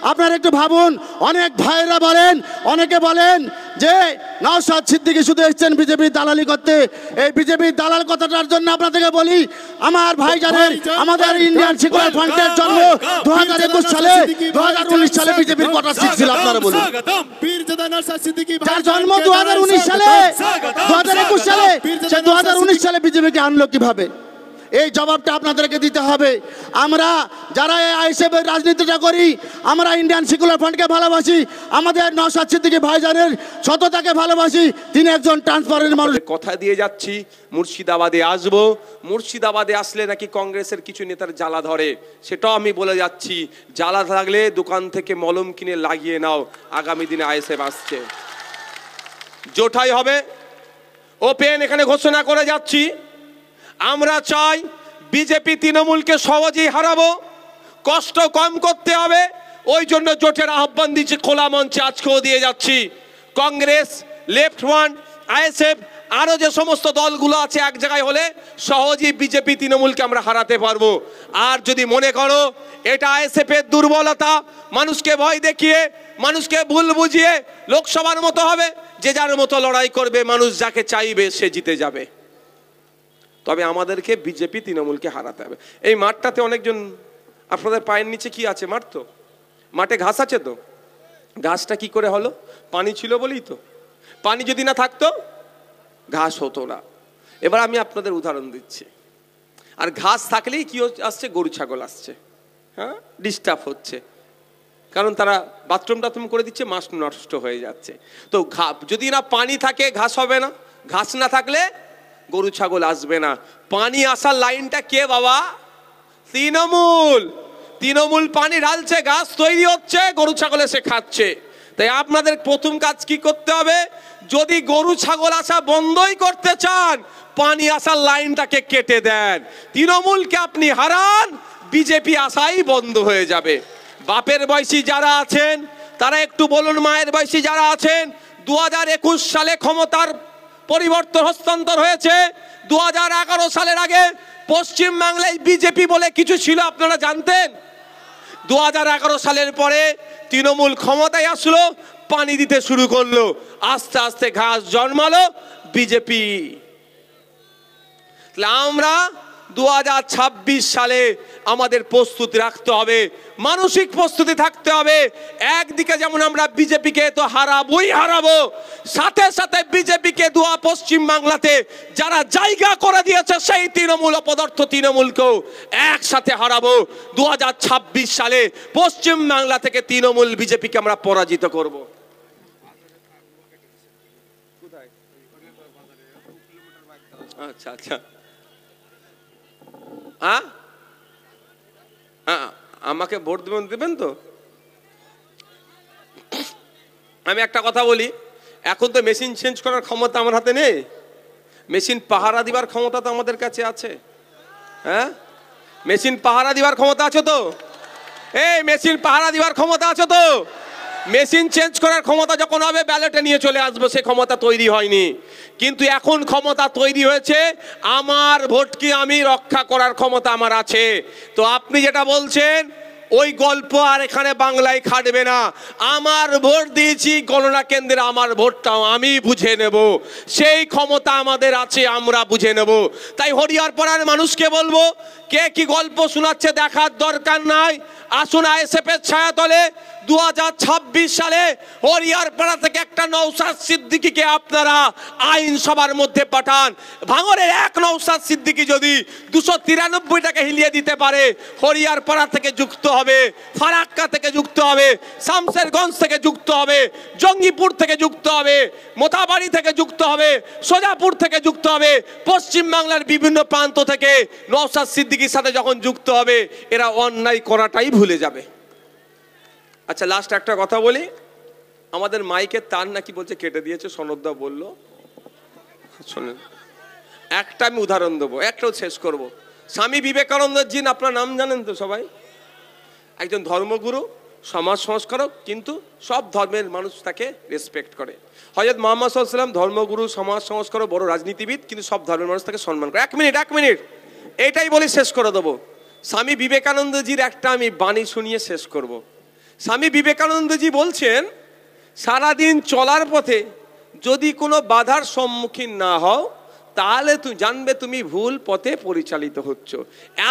আপনারা একটু ভাবুন। অনেক ভাইরা বলেন, অনেকে বলেন যে নওশাদ সিদ্দিকী শুধু এসেছেন বিজেপির দালালি করতে। এই বিজেপির দালাল কথাটার জন্য আপনাদেরকে বলি, আমার ভাই জানেন আমাদের ইন্ডিয়ান সেকুলার ফ্রন্টের জন্ম 2021 সালে, 2019 সালে বিজেপির কটা সিট ছিল আপনারা বলুন। যার জন্ম 2019 সালে, 2021 সালে, সে 2019 সালে বিজেপিকে আনলো কিভাবে? এই জবাবটা আপনাদেরকে দিতে হবে। আমরা যারা আইএসএফ এর রাজনীতিটা করি, আমরা ইন্ডিয়ান সেকুলার ফ্রন্টকে ভালোবাসি, আমাদের নওশাদ সিদ্দিকী ভাইজানের সততাকে ভালোবাসি। তিনি একজন ট্রান্সপারেন্ট মানুষ। কথা দিয়ে যাচ্ছি মুর্শিদাবাদে আসবো, মুর্শিদাবাদে আসলে নাকি কংগ্রেসের কিছু নেতার জ্বালা ধরে, সেটাও আমি বলে যাচ্ছি। জ্বালা থাকলে দোকান থেকে মলম কিনে লাগিয়ে নাও, আগামী দিনে আইএসএফ আসছে, জোটাই হবে। ওপেন এখানে ঘোষণা করে যাচ্ছি, আমরা চাই বিজেপি তৃণমূলকে সহজেই হারাবো, কষ্ট কম করতে হবে। ওই জন্য জোটের আহ্বান দিচ্ছি, খোলা মঞ্চে আজকেও দিয়ে যাচ্ছি। কংগ্রেস, লেফট ফ্রন্ট, আইএসএফ, আরো যে সমস্ত দলগুলো আছে এক জায়গায় হলে সহজেই বিজেপি তৃণমূলকে আমরা হারাতে পারবো। আর যদি মনে করো এটা আইএসএফ এর দুর্বলতা, মানুষকে ভয় দেখিয়ে, মানুষকে ভুল বুঝিয়ে লোকসভার মতো হবে, যে যার মতো লড়াই করবে, মানুষ যাকে চাইবে সে জিতে যাবে। তবে আমাদেরকে বিজেপি তৃণমূলকে হারাতে হবে। এই মাঠটাতে অনেকজন, আপনাদের পায়ের নিচে কি আছে? মাঠ তো, মাঠে ঘাস আছে তো। ঘাসটা কি করে হলো? পানি ছিল বলেই তো। পানি যদি না থাকতো ঘাস হতো না। এবার আমি আপনাদের উদাহরণ দিচ্ছি। আর ঘাস থাকলেই কি আসছে? গরু ছাগল আসছে, হ্যাঁ, ডিস্টার্ব হচ্ছে, কারণ তারা বাথরুম টাথরুম করে দিচ্ছে, মাছ নষ্ট হয়ে যাচ্ছে। তো যদি না পানি থাকে ঘাস হবে না, ঘাস না থাকলে গরু ছাগল আসবে না। পানি আসার লাইনটা কে বাবা? তৃণমূল। তৃণমূল পানি ঢালছে, ঘাস তৈরি হচ্ছে, গরু ছাগল এসে খাচ্ছে। তাই আপনাদের প্রথম কাজ কি করতে হবে? যদি গরু ছাগল আসা বন্ধই করতে চান, পানি আসার লাইনটাকে কেটে দেন, তৃণমূলকে আপনি হারান, বিজেপি আসাই বন্ধ হয়ে যাবে। বাপের বয়সী যারা আছেন তারা একটু বলুন, মায়ের বয়সী যারা আছেন, 2021 সালে ক্ষমতার পরিবর্তন হস্তান্তর হয়েছে। 2011 সালের আগে পশ্চিম বাংলায় বিজেপি বলে কিছু ছিল, আপনারা জানতেন? 2011 সালের পরে তৃণমূল ক্ষমতায় আসলো, পানি দিতে শুরু করলো, আস্তে আস্তে ঘাস জন্মালো বিজেপি। আমরা 2026 সালে আমাদের প্রস্তুতি রাখতে হবে, মানসিক প্রস্তুতি থাকতে হবে। একদিকে যেমন আমরা বিজেপিকে তো হারাবোই হারাবো, সাথে সাথে বিজেপিকে পশ্চিম বাংলাতে যারা জায়গা করে দিয়েছে সেই তৃণমূল অপদার্থ তৃণমূলকেও একসাথে হারাবো। 2026 সালে পশ্চিম বাংলা থেকে তৃণমূল বিজেপিকে আমরা পরাজিত করব। আচ্ছা আচ্ছা, আমাকে ভোট দেবেন তো? আমি একটা কথা বলি, এখন তো মেশিন চেঞ্জ করার ক্ষমতা আমার হাতে নেই, মেশিন পাহারা দিবার ক্ষমতা তো আমাদের কাছে আছে। হ্যাঁ, মেশিন পাহারা দিবার ক্ষমতা আছে তো? এই মেশিন পাহারা দিবার ক্ষমতা আছে তো? মেশিন চেঞ্জ করার ক্ষমতা যখন হবে ব্যালটে নিয়ে চলে আসবো, সে ক্ষমতা তৈরি হয়নি। কিন্তু এখন ক্ষমতা তৈরি হয়েছে, আমার ভোটকে আমি রক্ষা করার ক্ষমতা আমার আছে। তো আপনি যেটা বলছেন ওই গল্প আর এখানে বাংলায় খাটবে না। আমার ভোট দিয়েছি গণনা কেন্দ্রে, আমার ভোটটাও আমি বুঝে নেব, সেই ক্ষমতা আমাদের আছে, আমরা বুঝে নেব। তাই হরিয়ারপাড়ার মানুষকে বলবো, কে কি গল্প শোনাচ্ছে দেখার দরকার নাই, আসুন আইএসএফ এর ছায়াতলে 2026 সালে হরিয়ারপাড়া থেকে একটা নওশাদ সিদ্দিকীকে আপনারা আইনসভার মধ্যে পাঠান। ভাঙরের এক নওশাদ সিদ্দিকী যদি 293 টাকা হিলিয়ে দিতে পারে, হরিয়ারপাড়া থেকে যুক্ত হবে, ফারাক্কা থেকে যুক্ত হবে, শামসেরগঞ্জ থেকে যুক্ত হবে, জঙ্গিপুর থেকে যুক্ত হবে, মোথাবাড়ি থেকে যুক্ত হবে, সোজাপুর থেকে যুক্ত হবে, পশ্চিম বাংলার বিভিন্ন প্রান্ত থেকে নওশাদ সিদ্দিকীর সাথে যখন যুক্ত হবে, এরা অন্যায় করাটাই ভুলে যাবে। আচ্ছা, লাস্ট একটা কথা বলি, আমাদের মাইকের তার নাকি বলছে কেটে দিয়েছে, সনদদা বললো। শোনেন, একটা আমি উদাহরণ দেবো, একটাও শেষ করব। স্বামী বিবেকানন্দের জিন আপনার নাম জানেন তো সবাই? একজন ধর্মগুরু, সমাজ সংস্কারক, কিন্তু সব ধর্মের মানুষ তাকে রেসপেক্ট করে। হযরত মুহাম্মদ সাল্লাল্লাহু আলাইহি ওয়াসাল্লাম ধর্মগুরু, সমাজ সংস্কারক, বড় রাজনীতিবিদ, কিন্তু সব ধর্মের মানুষ তাকে সম্মান করে। এক মিনিট এইটাই বলি, শেষ করে দেবো। স্বামী বিবেকানন্দজির একটা আমি বাণী শুনিয়ে শেষ করব। স্বামী বিবেকানন্দজি বলছেন, সারাদিন চলার পথে যদি কোনো বাধার সম্মুখীন না হও, তাহলে তুমি জানবে তুমি ভুল পথে পরিচালিত হচ্ছ।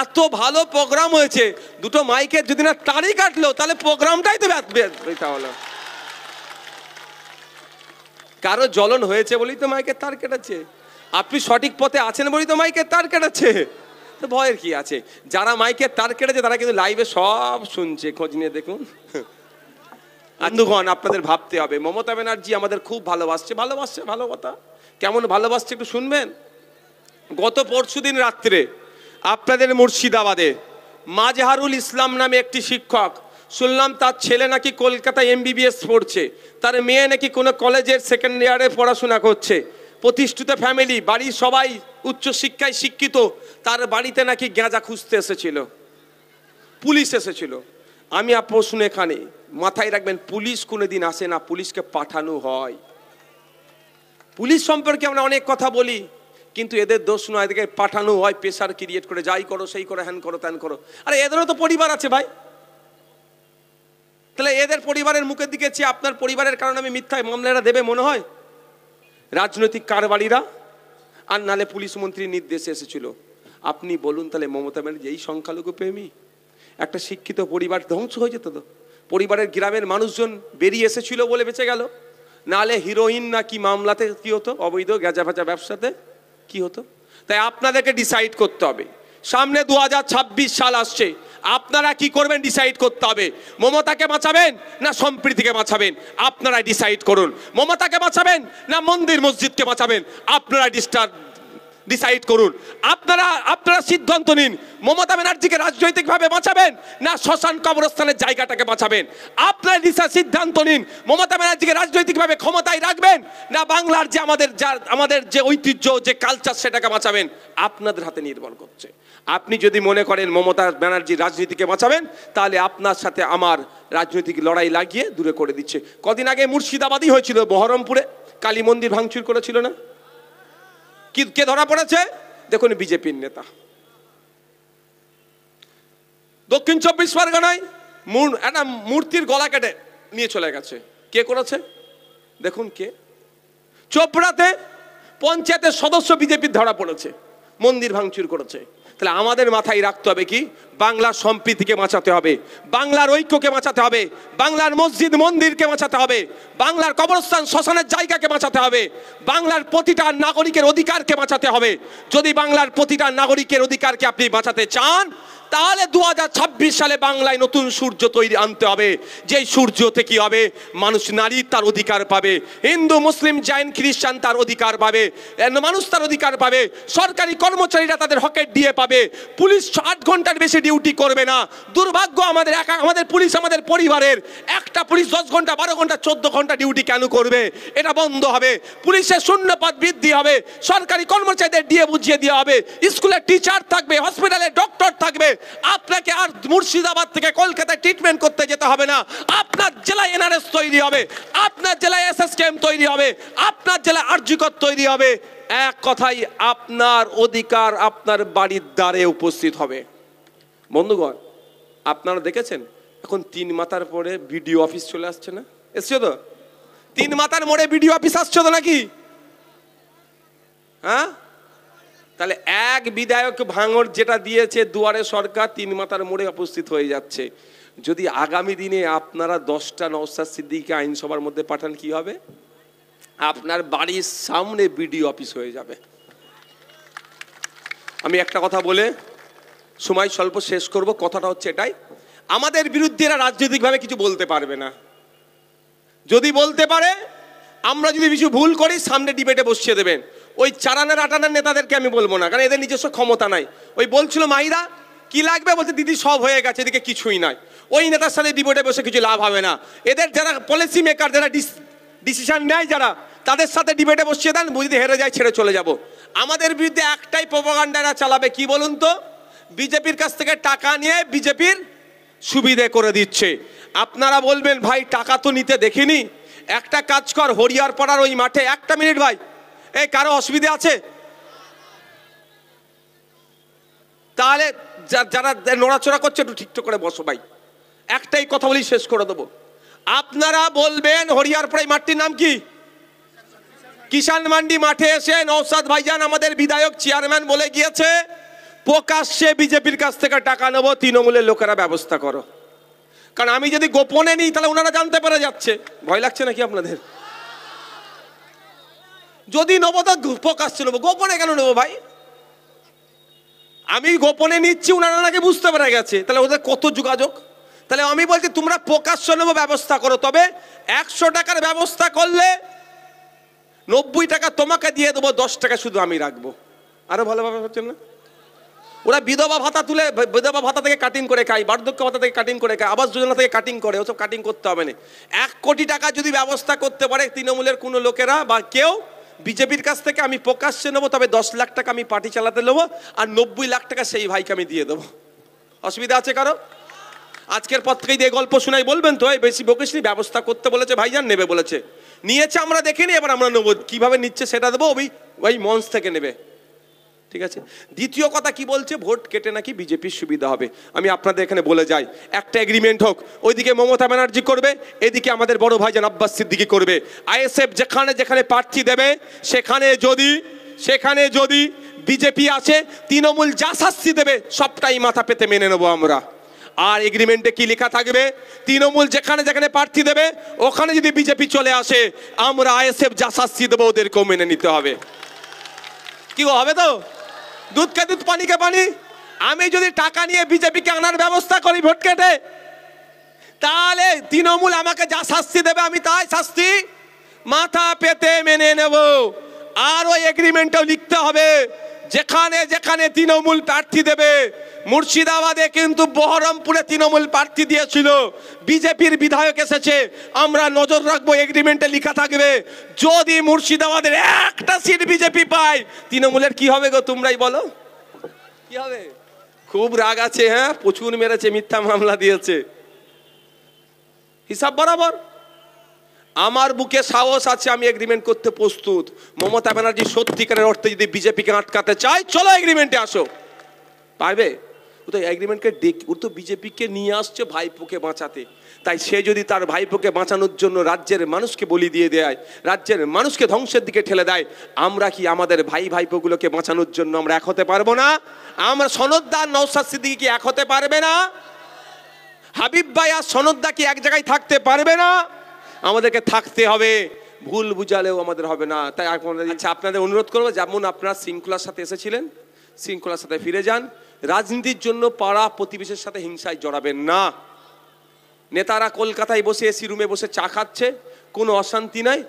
এত ভালো প্রোগ্রাম হয়েছে, দুটো মাইকের যদি না তাড়ি কাটলো তাহলে প্রোগ্রামটাই তো ব্যর্থ হলো। কারো জ্বলন হয়েছে বলেই তো মাইকের তার কেটেছে, আপনি সঠিক পথে আছেন বলেই তো মাইকের তার কেটেছে, তো ভয়ের কি আছে? যারা মাইকের তার কেটেছে তারা কিন্তু লাইভে সব শুনছে, খোঁজ নিয়ে দেখুন। বন্ধুগণ, আপনাদের ভাবতে হবে, মমতা ব্যানার্জি আমাদের খুব ভালোবাসছে, ভালোবাসছে, ভালো কথা। কেমন ভালোবাসছে একটু শুনবেন। গত পরশুদিন রাত্রে আপনাদের মুর্শিদাবাদে মাজহারুল ইসলাম নামে একটি শিক্ষক, শুনলাম তার ছেলে নাকি কলকাতায় MBBS পড়ছে, তার মেয়ে নাকি কোনো কলেজের সেকেন্ড ইয়ারে পড়াশোনা করছে, প্রতিষ্ঠিত ফ্যামিলি, বাড়ির সবাই উচ্চশিক্ষায় শিক্ষিত, তার বাড়িতে নাকি গাঁজা খুঁজতে এসেছিল, পুলিশ এসেছিল। আমি প্রশ্ন এখানে মাথায় রাখবেন, পুলিশ কোনোদিন আসে না, পুলিশকে পাঠানো হয়। পুলিশ সম্পর্কে আমরা অনেক কথা বলি, কিন্তু এদের দোষ নয়, এদেরকে পাঠানো হয় প্রেশার ক্রিয়েট করে, যাই করো সেই করো, হ্যান করো ত্যান করো। আরে এদেরও তো পরিবার আছে ভাই, তাহলে এদের পরিবারের মুখের দিকে চেয়ে আপনার পরিবারের কারণে আমি মিথ্যায় মামলাটা দেবে মনে হয়? রাজনৈতিক কারবারিরা আর নালে পুলিশ মন্ত্রীর নির্দেশে এসেছিল। আপনি বলুন তাহলে মমতা ব্যানার্জি এই সংখ্যালঘু প্রেমী? একটা শিক্ষিত পরিবার ধ্বংস হয়ে যেত তো, পরিবারের গ্রামের মানুষজন বেরিয়ে এসেছিল বলে বেঁচে গেল, নালে হিরোইন না কি মামলাতে কি হতো, অবৈধ গাঁজা ফাজা ব্যবসাতে কি হতো? তাই আপনাদেরকে ডিসাইড করতে হবে, সামনে 2026 সাল আসছে, আপনারা কি করবেন ডিসাইড করতে হবে। মমতাকে বাঁচাবেন না সম্প্রীতিকে বাঁচাবেন, আপনারা ডিসাইড করুন। মমতাকে বাঁচাবেন না মন্দির মসজিদকে বাঁচাবেন, আপনারা ডিসাইড করুন। আপনারা সিদ্ধান্ত নিন, মমতা ব্যানার্জিকে রাজনৈতিকভাবে বাঁচাবেন না শ্মশান কবরস্থানের জায়গাটাকে বাঁচাবেন। আপনারা সিদ্ধান্ত নিন, মমতা ব্যানার্জিকে রাজনৈতিকভাবে ক্ষমতায় রাখবেন না বাংলার যে আমাদের যে ঐতিহ্য, যে কালচার, সেটাকে বাঁচাবেন। আপনাদের হাতে নির্ভর করছে। আপনি যদি মনে করেন মমতা ব্যানার্জি রাজনীতিকে বাঁচাবেন, তাহলে আপনার সাথে আমার রাজনৈতিক লড়াই লাগিয়ে দূরে করে দিচ্ছে। কদিন আগে মুর্শিদাবাদই হয়েছিল, বহরমপুরে কালী মন্দির ভাঙচুর করেছিল না? কে ধরা পড়েছে? দেখুন, বিজেপির নেতা। দক্ষিণ 24 পরগনায় একটা মূর্তির গলা কেটে নিয়ে চলে গেছে, কে করেছে দেখুন কে? চোপড়াতে পঞ্চায়েতের সদস্য বিজেপির ধরা পড়েছে, মন্দির ভাঙচুর করেছে। তাহলে আমাদের মাথায় রাখতে হবে কি, বাংলার সম্প্রীতিকে বাঁচাতে হবে, বাংলার ঐক্যকে বাঁচাতে হবে, বাংলার মসজিদ মন্দিরকে বাঁচাতে হবে, বাংলার কবরস্থান শ্মশানের জায়গাকে বাঁচাতে হবে, বাংলার প্রতিটা নাগরিকের অধিকারকে বাঁচাতে হবে। যদি বাংলার প্রতিটা নাগরিকের অধিকারকে আপনি বাঁচাতে চান, তাহলে 2026 সালে বাংলায় নতুন সূর্য তৈরি আনতে হবে। যেই সূর্যতে কি হবে, মানুষ, নারী তার অধিকার পাবে, হিন্দু মুসলিম জৈন খ্রিস্টান তার অধিকার পাবে, মানুষ তার অধিকার পাবে, সরকারি কর্মচারীরা তাদের হকের দিয়ে পাবে, পুলিশ 8 ঘন্টার বেশি ডিউটি করবে না। দুর্ভাগ্য আমাদের পুলিশ, আমাদের পরিবারের একটা পুলিশ 10 ঘন্টা 12 ঘন্টা 14 ঘন্টা ডিউটি কেন করবে? এটা বন্ধ হবে। পুলিশের শূন্যপদ বৃদ্ধি হবে, সরকারি কর্মচারীদের দিয়ে বুঝিয়ে দেওয়া হবে, স্কুলের টিচার থাকবে, হসপিটালে ডক্টর থাকবে। আপনাকে আর মুর্শিদাবাদ থেকে কলকাতায় ট্রিটমেন্ট করতে যেতে হবে না। আপনার জেলায় NRS তৈরি হবে, আপনার জেলায় SSKM তৈরি হবে, আপনার জেলায় আরজিকর তৈরি হবে। এক কথাই, আপনার অধিকার আপনার বাড়ির দ্বারে উপস্থিত হবে। বন্ধুগণ, আপনারা দেখেছেন এখন 3 মাথার পরে বিডিও অফিস চলে আসছে না? এসছে তো? 3 মাথার মোড়ে বিডিও অফিস আসছে তো নাকি? হ্যাঁ, তাহলে এক বিধায়ক ভাঙড় যেটা দিয়েছে দুয়ারে সরকার, 3 মাথার মোড়ে উপস্থিত হয়ে যাচ্ছে। যদি আগামী দিনে আপনারা 10টা নওশাদ সিদ্দিকীকে আইনসভার মধ্যে পাঠান, কি হবে? আপনার বাড়ির সামনে বিডিও অফিস হয়ে যাবে। আমি একটা কথা বলে সময় স্বল্প শেষ করব। কথাটা হচ্ছে এটাই, আমাদের বিরুদ্ধে এরা রাজনৈতিকভাবে কিছু বলতে পারবে না। যদি বলতে পারে, আমরা যদি কিছু ভুল করি, সামনে ডিবেটে বসিয়ে দেবেন। ওই 4 আনার 8 আনার নেতাদেরকে আমি বলবো না, কারণ এদের নিজস্ব ক্ষমতা নাই। ওই বলছিল মাইরা কি লাগবে, বলছে দিদি সব হয়ে গেছে, এদিকে কিছুই নাই। ওই নেতার সাথে ডিবেটে বসে কিছু লাভ হবে না। এদের যারা পলিসি মেকার, যারা ডিসিশন নেয়, যারা, তাদের সাথে ডিবেটে বসিয়ে দেন, যদি হেরে যায় ছেড়ে চলে যাব। আমাদের বিরুদ্ধে একটাই প্রোপাগান্ডা চালাবে, কি বলুন তো? বিজেপির কাছ থেকে টাকা নিয়ে বিজেপির সুবিধে করে দিচ্ছে। আপনারা বলবেন ভাই টাকা তো নিতে দেখিনি। একটা কাজ কর, হরিয়ার পাড়ার ওই মাঠে 1 মিনিট ভাই, এই কারো অসুবিধা আছে? তাহলে যারা নড়াচড়া করছে একটু ঠিকঠাক করে বসো ভাই, একটাই কথা বলি, শেষ করে দেবো। আপনারা বলবেন হরিয়ারপাড়া মাঠটির নাম কি? কিষাণ মান্ডি মাঠে এসে নওশাদ ভাইজান আমাদের বিধায়ক চেয়ারম্যান বলে গিয়েছে প্রকাশ্যে বিজেপির কাছ থেকে টাকা নেবো, তৃণমূলের লোকেরা ব্যবস্থা করো। কারণ আমি যদি গোপনে নিই তাহলে ওনারা জানতে পেরে যাচ্ছে। ভয় লাগছে নাকি আপনাদের? যদি নেবো তো প্রকাশ্যে নেবো, গোপনে কেন নেবো ভাই? আমি গোপনে নিচ্ছি, ওনারা নাকি বুঝতে পেরে গেছে, তাহলে ওদের কত যোগাযোগ। তাহলে আমি বলছি তোমরা প্রকাশ্যে নেবো ব্যবস্থা করো, তবে 100 টাকার ব্যবস্থা করলে 90 টাকা তোমাকে দিয়ে দেবো, 10 টাকা শুধু আমি রাখবো। আরো ভালোভাবে হচ্ছে না? ওরা বিধবা ভাতা তুলে, বিধবা ভাতা থেকে কাটিং করে খায়, বার্ধক্য ভাতা থেকে কাটিং করে খায়, আবাস যোজনা থেকে কাটিং করে, ওসব কাটিং করতে হবে না। 1 কোটি টাকা যদি ব্যবস্থা করতে পারে তৃণমূলের কোনো লোকেরা বা কেউ বিজেপির কাছ থেকে, আমি প্রকাশ্যে নেবো, তবে 10 লাখ টাকা আমি পার্টি চালাতে নেবো, আর 90 লাখ টাকা সেই ভাইকে আমি দিয়ে দেবো। অসুবিধা আছে কারো? আজকের পর থেকেই দিয়ে গল্প শোনাই, বলবেন তো এই বেশি বকিসনি, ব্যবস্থা করতে বলেছে ভাইজান, নেবে বলেছে, নিয়েছে, আমরা দেখিনি, এবার আমরা নেবো, কিভাবে নিচ্ছে সেটা দেবো, ওই মঞ্চ থেকে নেবে। ঠিক আছে। দ্বিতীয় কথা কি বলছে, ভোট কেটে নাকি বিজেপির সুবিধা হবে। আমি আপনাদের এখানে বলে যাই, একটা এগ্রিমেন্ট হোক, ওইদিকে মমতা ব্যানার্জি করবে, এদিকে আমাদের বড় ভাইজান আব্বাস সিদ্দিকী করবে। আইএসএফ যেখানে যেখানে প্রার্থী দেবে সেখানে যদি বিজেপি আছে, তৃণমূল যা শাস্তি দেবে সবটাই মাথা পেতে মেনে নেবো আমরা। আর এগ্রিমেন্টে কি লেখা থাকবে, তৃণমূল যেখানে যেখানে প্রার্থী দেবে ওখানে যদি বিজেপি চলে আসে, আমরা আইএসএফ যা শাস্তি দেবো ওদেরকেও মেনে নিতে হবে। কি হবে তো? দুধ কে দুধ, পানি কে পানি। আমি যদি টাকা নিয়ে বিজেপিকে আনার ব্যবস্থা করি ভোট কেটে, তাহলে তৃণমূল আমাকে যা শাস্তি দেবে আমি তাই শাস্তি মাথা পেতে মেনে নেব। আর ওই এগ্রিমেন্টও লিখতে হবে, যেখানে যেখানে তৃণমূল প্রার্থী দেবে, মুর্শিদাবাদে কিন্তু বহরমপুরে তৃণমূল প্রার্থী দিয়েছিল, বিজেপির বিধায়ক এসেছে, আমরা নজর রাখবো, এগ্রিমেন্টে লেখা থাকবে যদি মুর্শিদাবাদের একটা সিট বিজেপি পায়, তৃণমূলের কি হবে গো, তোমরাই বলো কি হবে? খুব রাগ আছে, হ্যাঁ, প্রচুর মেরেছে, মিথ্যা মামলা দিয়েছে, হিসাব বরাবর। আমার বুকে সাহস আছে, আমি এগ্রিমেন্ট করতে প্রস্তুত। মমতা ব্যানার্জি সত্যিকারের অর্থে যদি বিজেপিকে আটকাতে চায়, চলো এগ্রিমেন্টে আসো। পারবে? ও তো এগ্রিমেন্টকে ও তো বিজেপিকে নিয়ে আসছে ভাইপোকে বাঁচাতে, তাই সে যদি তার ভাইপোকে বাঁচানোর জন্য রাজ্যের মানুষকে বলি দিয়ে দেয়, রাজ্যের মানুষকে ধ্বংসের দিকে ঠেলে দেয়, আমরা কি আমাদের ভাইপোগুলোকে বাঁচানোর জন্য আমরা এক হতে পারবো না? আমরা সনদদার নওশাদ সিদ্দিকী কি এক হতে পারবে না? হাবিব ভাই আর সনদদা কি এক জায়গায় থাকতে পারবে না? আমাদেরকে থাকতে হবে, ভুল বুঝালেও আমাদের হবে না। তাই আপনাদের অনুরোধ করবো, যেমন আপনারা শৃঙ্খলার সাথে এসেছিলেন, শৃঙ্খলার সাথে ফিরে যান। রাজনীতির জন্য পাড়া প্রতিবেশীর সাথে হিংসায় জড়াবেন না। নেতারা কলকাতায় বসে এসি রুমে বসে চা খাচ্ছে, কোনো অশান্তি নাই,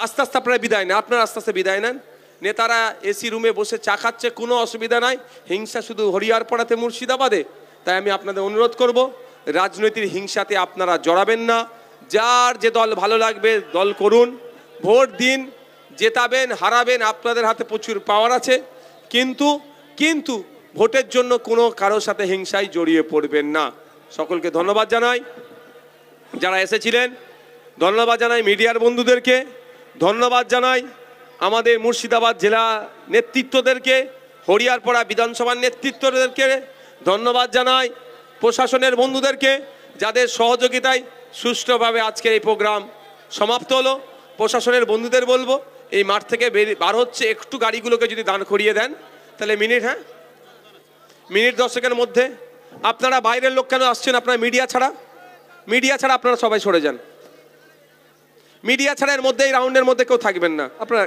আস্তে আস্তে আপনারা বিদায় নেন, আপনারা আস্তে আস্তে বিদায় নেন। নেতারা এসি রুমে বসে চা খাচ্ছে, কোনো অসুবিধা নাই, হিংসা শুধু হরিয়ারপাড়াতে, মুর্শিদাবাদে। তাই আমি আপনাদের অনুরোধ করব, রাজনৈতিক হিংসাতে আপনারা জড়াবেন না। যার যে দল ভালো লাগবে দল করুন, ভোট দিন, জেতাবেন হারাবেন আপনাদের হাতে প্রচুর পাওয়ার আছে, কিন্তু ভোটের জন্য কোনো কারোর সাথে হিংসায় জড়িয়ে পড়বেন না। সকলকে ধন্যবাদ জানাই যারা এসেছিলেন, ধন্যবাদ জানাই মিডিয়ার বন্ধুদেরকে, ধন্যবাদ জানাই আমাদের মুর্শিদাবাদ জেলা নেতৃত্বদেরকে, হরিয়ারপাড়া বিধানসভার নেতৃত্বদেরকে, ধন্যবাদ জানাই প্রশাসনের বন্ধুদেরকে, যাদের সহযোগিতায় সুষ্ঠুভাবে আজকের এই প্রোগ্রাম সমাপ্ত হলো। প্রশাসনের বন্ধুদের বলবো, এই মাঠ থেকে বার হচ্ছে, একটু গাড়িগুলোকে যদি দাঁড় করিয়ে দেন তাহলে মিনিট 10 মধ্যে। আপনারা বাইরের লোক কেন আসছেন? আপনারা মিডিয়া ছাড়া আপনারা সবাই সরে যান। মিডিয়া ছাড়া এর মধ্যে, এই রাউন্ডের মধ্যে কেউ থাকবেন না আপনারা।